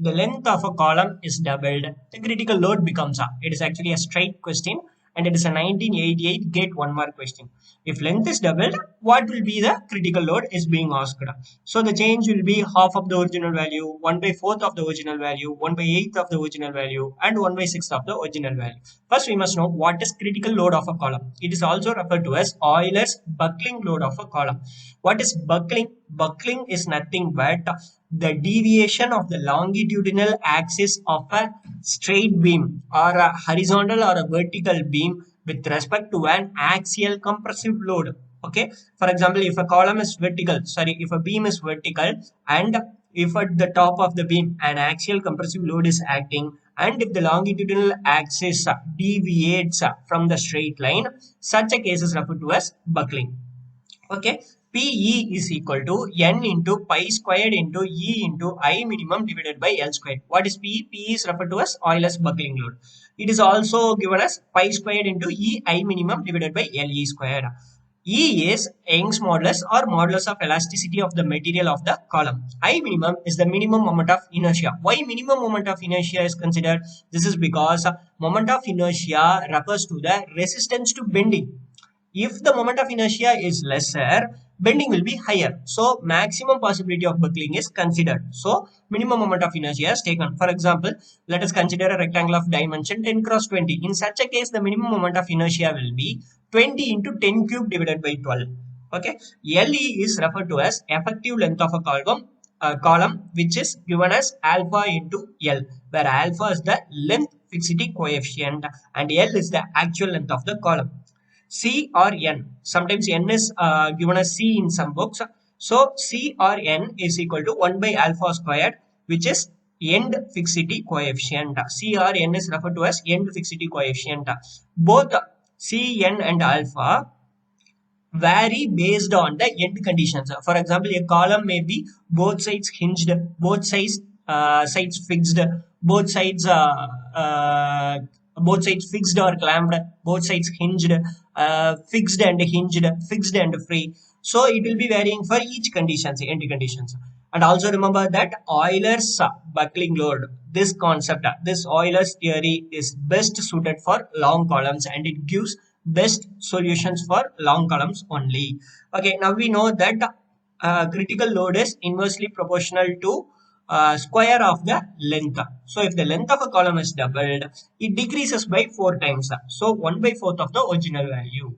the length of a column is doubled, the critical load becomes a. It is actually a straight question and it is a 1988 GATE 1 mark question. If length is doubled, what will be the critical load is being asked. So the change will be half of the original value, 1 by 4th of the original value, 1 by 8th of the original value, and 1 by 6th of the original value. First, we must know what is critical load of a column. It is also referred to as Euler's buckling load of a column. What is buckling? Buckling is nothing but the deviation of the longitudinal axis of a straight beam or a horizontal or a vertical beam with respect to an axial compressive load. Okay, for example, if a column is vertical, if a beam is vertical, and if at the top of the beam an axial compressive load is acting, and if the longitudinal axis deviates from the straight line, such a case is referred to as buckling. Okay, PE is equal to N into pi squared into E into I minimum divided by L squared. What is PE? PE is referred to as Euler's buckling load. It is also given as pi squared into E I minimum divided by LE squared. E is Young's modulus or modulus of elasticity of the material of the column. I minimum is the minimum moment of inertia. Why minimum moment of inertia is considered? This is because moment of inertia refers to the resistance to bending. If the moment of inertia is lesser, bending will be higher. So maximum possibility of buckling is considered. So minimum moment of inertia is taken. For example, let us consider a rectangle of dimension 10 cross 20. In such a case, the minimum moment of inertia will be 20 into 10 cube divided by 12. Okay. LE is referred to as effective length of a column, which is given as alpha into L, where alpha is the length fixity coefficient and L is the actual length of the column. C or N. Sometimes N is given as C in some books. So C or N is equal to 1 by alpha squared, which is end fixity coefficient. C or N is referred to as end fixity coefficient. Both C, N and alpha vary based on the end conditions. For example, a column may be both sides hinged, both sides fixed, both sides fixed or clamped, both sides hinged, fixed and hinged, fixed and free. So it will be varying for each conditions, end conditions. And also remember that Euler's buckling load, this concept, this Euler's theory is best suited for long columns and it gives best solutions for long columns only. Okay, now we know that critical load is inversely proportional to square of the length. So if the length of a column is doubled, it decreases by 4 times. So 1 by 4th of the original value.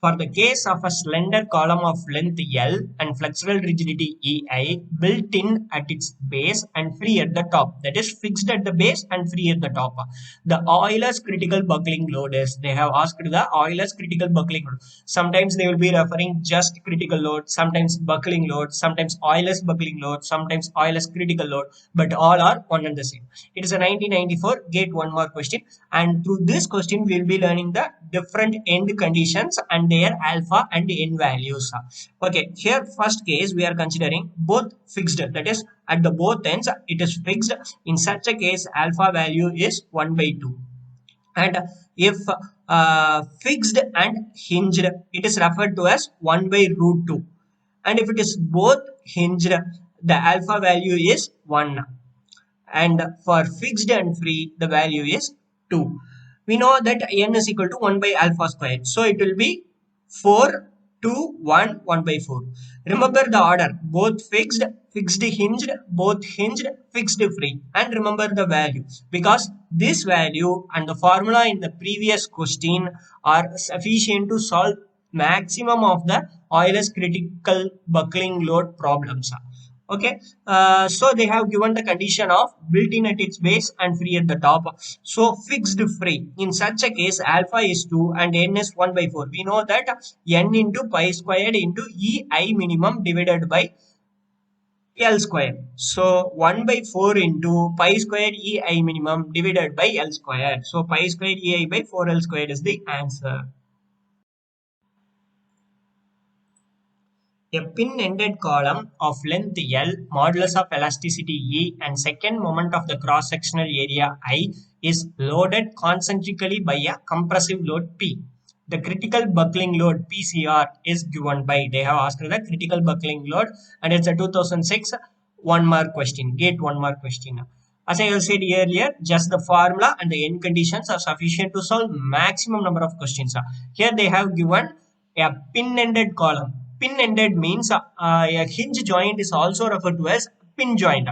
For the case of a slender column of length L and flexural rigidity EI built in at its base and free at the top, that is fixed at the base and free at the top, the Euler's critical buckling load is, they have asked the Euler's critical buckling load. Sometimes they will be referring just critical load, sometimes buckling load, sometimes Euler's buckling load, sometimes Euler's critical load, but all are one and the same. It is a 1994 GATE 1 mark question, and through this question we will be learning the different end conditions and their alpha and n values. Okay, here first case we are considering both fixed, that is at the both ends it is fixed. In such a case alpha value is 1 by 2, and if fixed and hinged, it is referred to as 1 by root 2, and if it is both hinged, the alpha value is 1, and for fixed and free the value is 2. We know that n is equal to 1 by alpha squared, so it will be 4, 2, 1, 1 by 4. Remember the order, both fixed, fixed hinged, both hinged, fixed free, and remember the value, because this value and the formula in the previous question are sufficient to solve maximum of the Euler's critical buckling load problems. Okay, so they have given the condition of built in at its base and free at the top. So fixed free, in such a case alpha is 2 and n is 1 by 4. We know that n into pi squared into E I minimum divided by L square. So 1 by 4 into pi squared E I minimum divided by L square. So pi squared E I by 4L squared is the answer. A pin-ended column of length L, modulus of elasticity E, and second moment of the cross-sectional area I is loaded concentrically by a compressive load P. The critical buckling load PCR is given by, they have asked the critical buckling load, and it's a 2006 one mark question, gate 1 mark question. As I said earlier, just the formula and the end conditions are sufficient to solve maximum number of questions. Here they have given a pin-ended column. Pin-ended means a hinge joint is also referred to as pin joint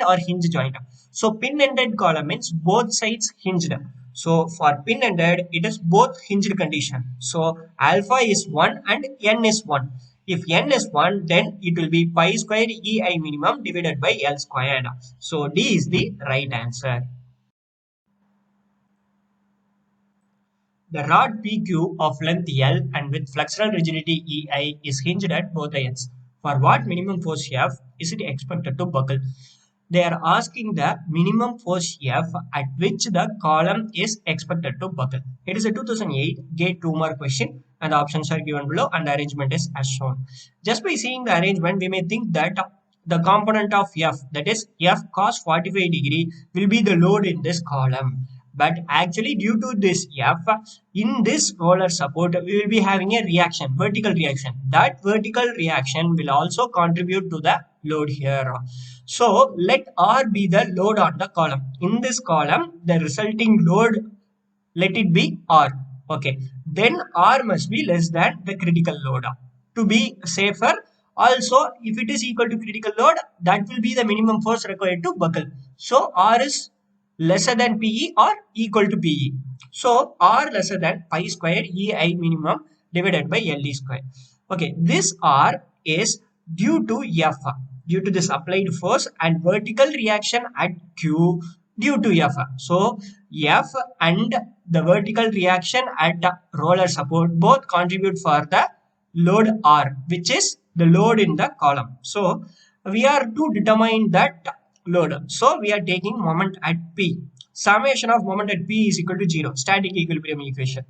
or hinge joint. So pin-ended column means both sides hinged. So for pin-ended, it is both hinged condition. So alpha is 1 and n is 1. If n is 1, then it will be pi square ei minimum divided by L squared. So D is the right answer. The rod PQ of length L and with flexural rigidity EI is hinged at both ends. For what minimum force F is it expected to buckle? They are asking the minimum force F at which the column is expected to buckle. It is a 2008 gate 2 mark question, and the options are given below and the arrangement is as shown. Just by seeing the arrangement, we may think that the component of F, that is F cos 45 degree, will be the load in this column. But actually, due to this F, in this roller support, we will be having a reaction, vertical reaction. That vertical reaction will also contribute to the load here. So let R be the load on the column. In this column, the resulting load, let it be R. Okay. Then R must be less than the critical load. To be safer, also if it is equal to critical load, that will be the minimum force required to buckle. So R is lesser than PE or equal to PE. So R lesser than pi square EI minimum divided by LE square. Okay, this R is due to F, due to this applied force and vertical reaction at Q due to F. So F and the vertical reaction at roller support both contribute for the load R, which is the load in the column. So we are to determine that load. So we are taking moment at P. Summation of moment at P is equal to 0, static equilibrium equation.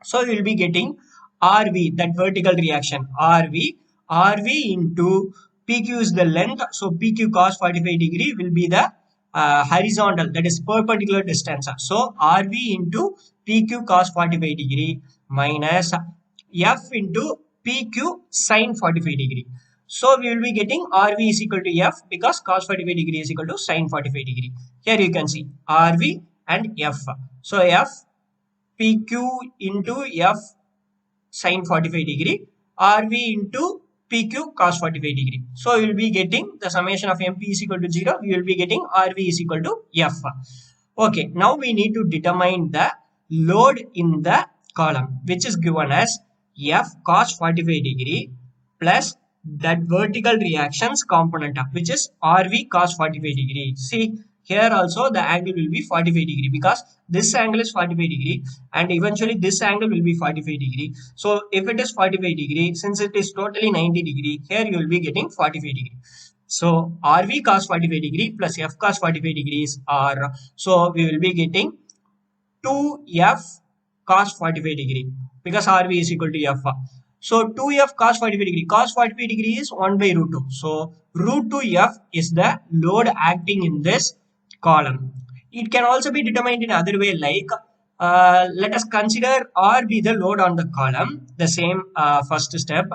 So we will be getting RV, that vertical reaction, RV into PQ is the length. So PQ cos 45 degree will be the horizontal, that is perpendicular distance. So RV into PQ cos 45 degree minus F into PQ sin 45 degree. So we will be getting RV is equal to F because cos 45 degree is equal to sin 45 degree. Here you can see RV and F. So F PQ into F sin 45 degree, RV into PQ cos 45 degree. So you will be getting the summation of MP is equal to 0. We will be getting RV is equal to F. Okay, now we need to determine the load in the column, which is given as F cos 45 degree plus that vertical reactions component of which is RV cos 45 degree. See, here also the angle will be 45 degree because this angle is 45 degree and eventually this angle will be 45 degree. So if it is 45 degree, since it is totally 90 degree, here you will be getting 45 degree. So RV cos 45 degree plus F cos 45 degrees are, so we will be getting 2F cos 45 degree because RV is equal to F. So 2F cos 45 degree. Cos 45 degree is 1 by root 2. So root 2F is the load acting in this column. It can also be determined in other way, like let us consider R be the load on the column, the same first step,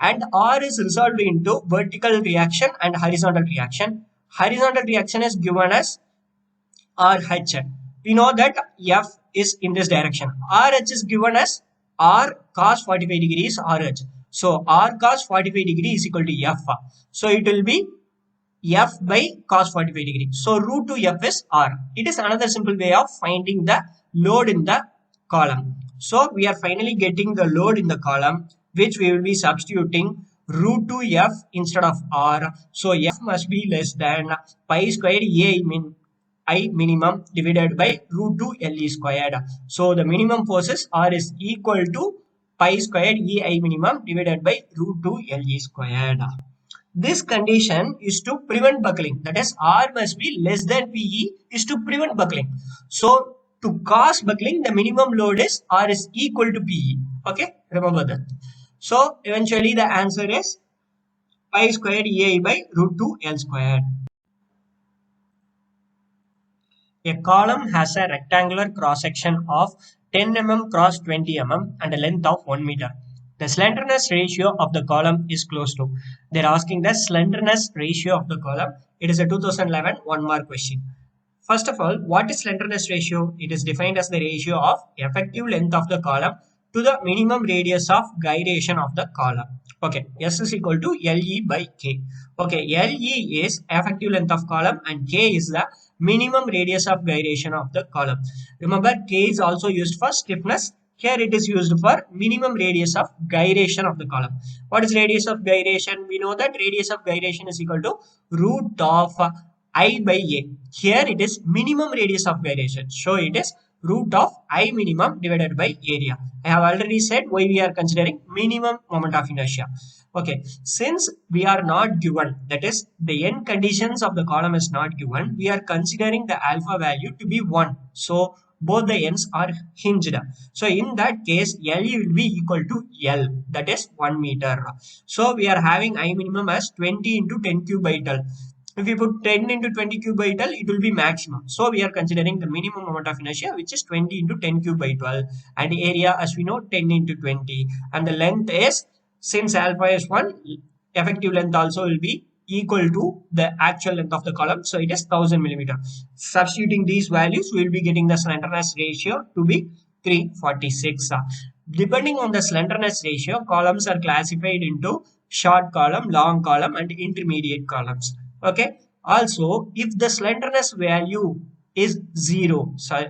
and R is resolved into vertical reaction and horizontal reaction. Horizontal reaction is given as RH. We know that F is in this direction. RH is given as R cos 45 degrees RH. So R cos 45 degree is equal to F. So it will be F by cos 45 degree. So root 2 F is R. It is another simple way of finding the load in the column. So we are finally getting the load in the column, which we will be substituting root 2 F instead of R. So F must be less than pi squared I minimum divided by root 2 LE squared. So the minimum forces R is equal to pi squared EI minimum divided by root 2 LE squared. This condition is to prevent buckling. That is, R must be less than PE is to prevent buckling. So to cause buckling, the minimum load is R is equal to PE. Okay, remember that. So eventually the answer is pi squared EI by root 2 L squared. A column has a rectangular cross section of 10 mm cross 20 mm and a length of 1 meter. The slenderness ratio of the column is close to. They're asking the slenderness ratio of the column. It is a 2011 1 mark question. First of all, what is slenderness ratio? It is defined as the ratio of effective length of the column to the minimum radius of gyration of the column. Okay, S is equal to LE by K. Okay, LE is effective length of column and K is the minimum radius of gyration of the column. Remember, K is also used for stiffness. Here it is used for minimum radius of gyration of the column. What is radius of gyration? We know that radius of gyration is equal to root of I by A. Here it is minimum radius of gyration. So it is root of I minimum divided by area. I have already said why we are considering minimum moment of inertia. Okay, since we are not given, that is the end conditions of the column is not given, we are considering the alpha value to be 1. So both the ends are hinged. So in that case, LE will be equal to L, that is 1 meter. So we are having I minimum as 20 into 10 cube by 12. If you put 10 into 20 cube by 12, it will be maximum. So we are considering the minimum moment of inertia, which is 20 into 10 cube by 12. And area, as we know, 10 into 20. And the length is, since alpha is 1, effective length also will be equal to the actual length of the column. So it is 1000 millimeter. Substituting these values, we will be getting the slenderness ratio to be 346. Depending on the slenderness ratio, columns are classified into short column, long column, and intermediate columns. Okay. Also, if the slenderness value is 0, so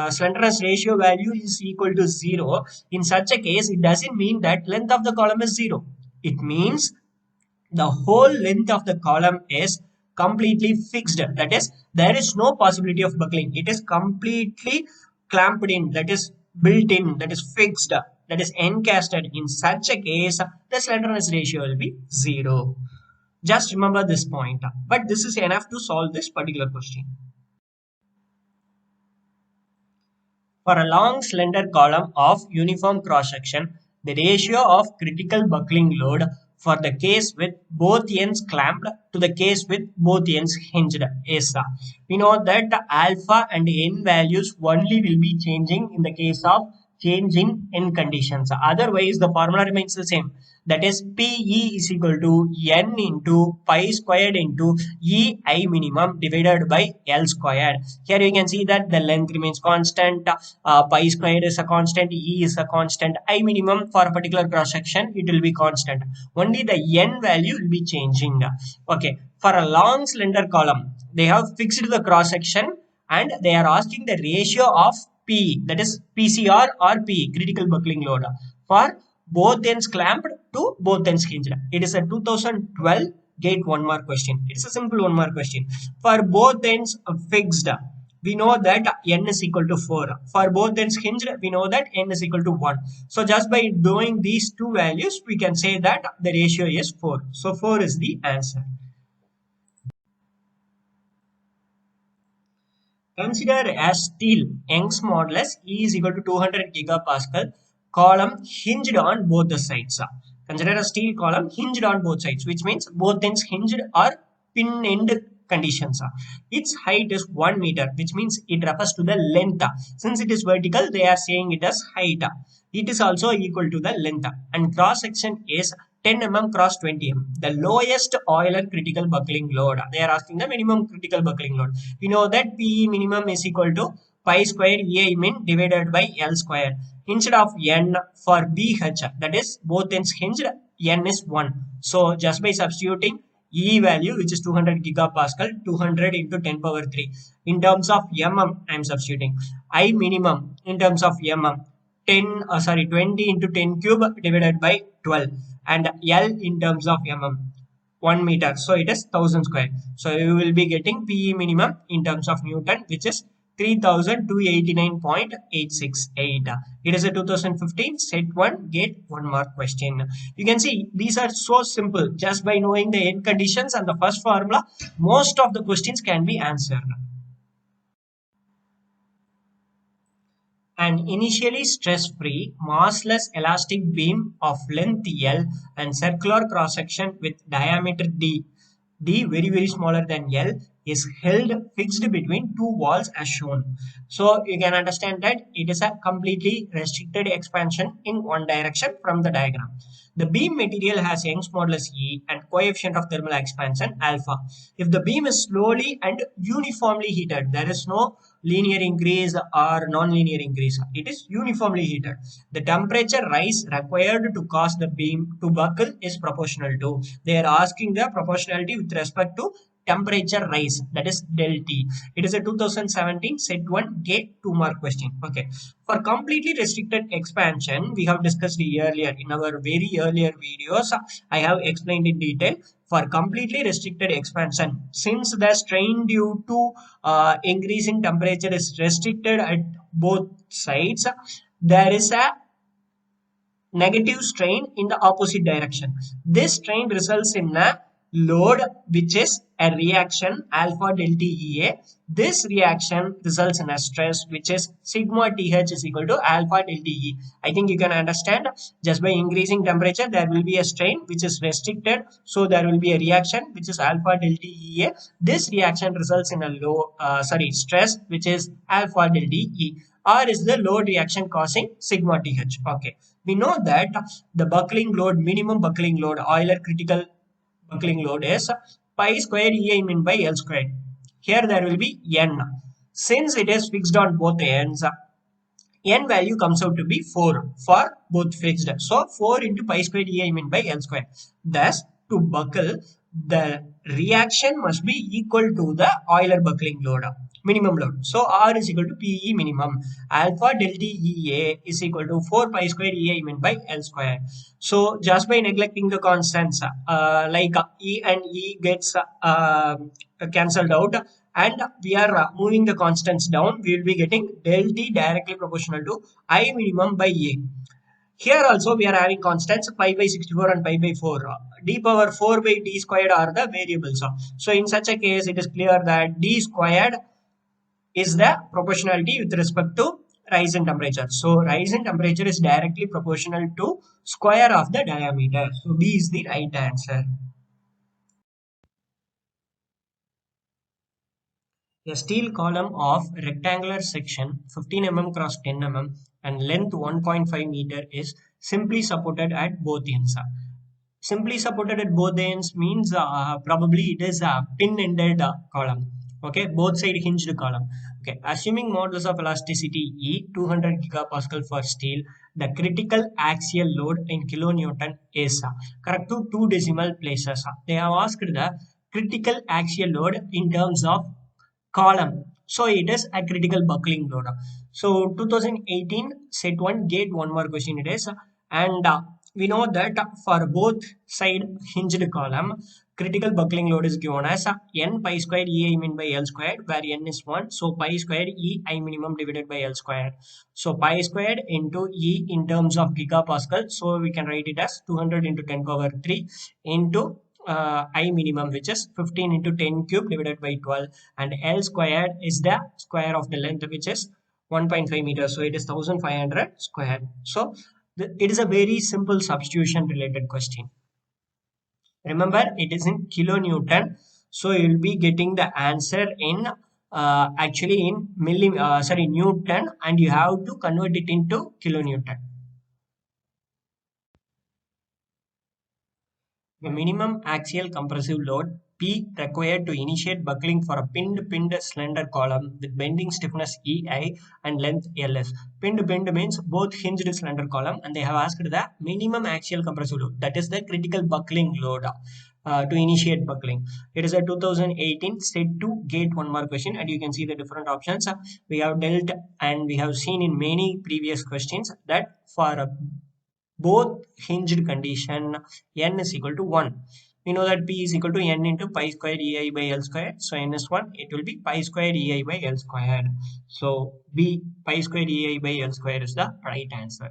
slenderness ratio value is equal to 0, in such a case, it doesn't mean that length of the column is 0. It means the whole length of the column is completely fixed. That is, there is no possibility of buckling. It is completely clamped in, that is built in, that is fixed, that is encasted. In such a case, the slenderness ratio will be 0. Just remember this point. But this is enough to solve this particular question. For a long slender column of uniform cross section, the ratio of critical buckling load for the case with both ends clamped to the case with both ends hinged is, we know that the alpha and n values only will be changing in the case of change in end conditions. Otherwise, the formula remains the same. That is, PE is equal to N into pi squared into EI minimum divided by L squared. Here you can see that the length remains constant, pi squared is a constant, E is a constant, I minimum for a particular cross section, it will be constant. Only the N value will be changing. Okay, for a long slender column, they have fixed the cross section and they are asking the ratio of P, that is PCR or P, critical buckling load, for both ends clamped to both ends hinged. It is a 2012 GATE 1 mark question. It is a simple 1 mark question. For both ends fixed, we know that n is equal to 4. For both ends hinged, we know that n is equal to 1. So just by doing these two values, we can say that the ratio is 4. So 4 is the answer. Consider as steel Young's modulus E is equal to 200 gigapascal column hinged on both the sides. Consider a steel column hinged on both sides, which means both ends hinged or pin end conditions. Its height is 1 meter, which means it refers to the length. Since it is vertical, they are saying it as height. It is also equal to the length, and cross section is 10 mm cross 20 mm. The lowest Euler critical buckling load. They are asking the minimum critical buckling load. We know that PE minimum is equal to pi square EI min divided by L square. Instead of N for BH, that is both ends hinged, N is 1. So just by substituting E value, which is 200 gigapascal, 200 into 10 power 3. In terms of mm, I am substituting. I minimum in terms of mm, 20 into 10 cube divided by 12. And L in terms of mm, 1 meter. So it is 1000 square. So you will be getting PE minimum in terms of Newton, which is 3289.868. It is a 2015 set 1 GATE 1 mark question. You can see these are so simple. Just by knowing the end conditions and the first formula, most of the questions can be answered. An initially stress-free, massless elastic beam of length L and circular cross-section with diameter D very smaller than L, is held fixed between two walls as shown. So you can understand that it is a completely restricted expansion in one direction from the diagram. The beam material has Young's modulus E and coefficient of thermal expansion alpha. If the beam is slowly and uniformly heated, there is no linear increase or non-linear increase. It is uniformly heated. The temperature rise required to cause the beam to buckle is proportional to. They are asking the proportionality with respect to temperature rise, that is del T. It is a 2017 set 1 gate 2 mark question. Okay. For completely restricted expansion, we have discussed earlier in our very earlier videos. I have explained in detail. For completely restricted expansion, since the strain due to increasing temperature is restricted at both sides, there is a negative strain in the opposite direction. This strain results in a load which is a reaction alpha delta EA. This reaction results in a stress which is sigma TH is equal to alpha delta E. I think you can understand, just by increasing temperature there will be a strain which is restricted, so there will be a reaction which is alpha delta EA. This reaction results in a stress which is alpha delta E. R is the load reaction causing sigma TH. Okay. We know that the buckling load, minimum buckling load, Euler critical buckling load is pi square EI min by L squared. Here there will be N. Since it is fixed on both ends, N value comes out to be 4 for both fixed. So 4 into pi square EI min by L squared. Thus, to buckle, the reaction must be equal to the Euler buckling load, minimum load. So R is equal to PE minimum. Alpha delta EA is equal to 4 pi square EI min by L square. So just by neglecting the constants, like E and E gets cancelled out, and we are moving the constants down, we will be getting del T directly proportional to I minimum by A. Here also we are having constants pi by 64 and pi by 4. D power 4 by D squared are the variables. So in such a case, it is clear that D squared is the proportionality with respect to rise in temperature. So rise in temperature is directly proportional to square of the diameter. So B is the right answer. A steel column of rectangular section 15 mm cross 10 mm and length 1.5 meter is simply supported at both ends. Simply supported at both ends means probably it is a pin-ended column. Okay, both side hinged column. Okay, assuming modulus of elasticity E 200 gigapascal for steel, the critical axial load in kilonewton is correct to two decimal places. They have asked the critical axial load in terms of column. So it is a critical buckling load. So 2018 set 1 gate 1 more question it is, and we know that for both side hinged column, critical buckling load is given as n pi square E I min by L squared, where n is 1. So pi square E I minimum divided by L squared. So pi squared into E in terms of gigapascal. So we can write it as 200 into 10 power 3 into I minimum, which is 15 into 10 cube divided by 12, and L squared is the square of the length, which is 1.5 meters. So it is 1500 square. So it is a very simple substitution related question. Remember, it is in kilonewton, so you will be getting the answer in actually in Newton, and you have to convert it into kilonewton. The minimum axial compressive load P required to initiate buckling for a pinned slender column with bending stiffness EI and length LS. Pinned means both hinged slender column, and they have asked the minimum axial compressive load, that is the critical buckling load to initiate buckling. It is a 2018 set 2 gate 1 more question, and you can see the different options. We have dealt and we have seen in many previous questions that for a both hinged condition n is equal to 1. We know that P is equal to n into pi square EI by L square. So n is 1, it will be pi square EI by L square. So B pi square EI by L square is the right answer.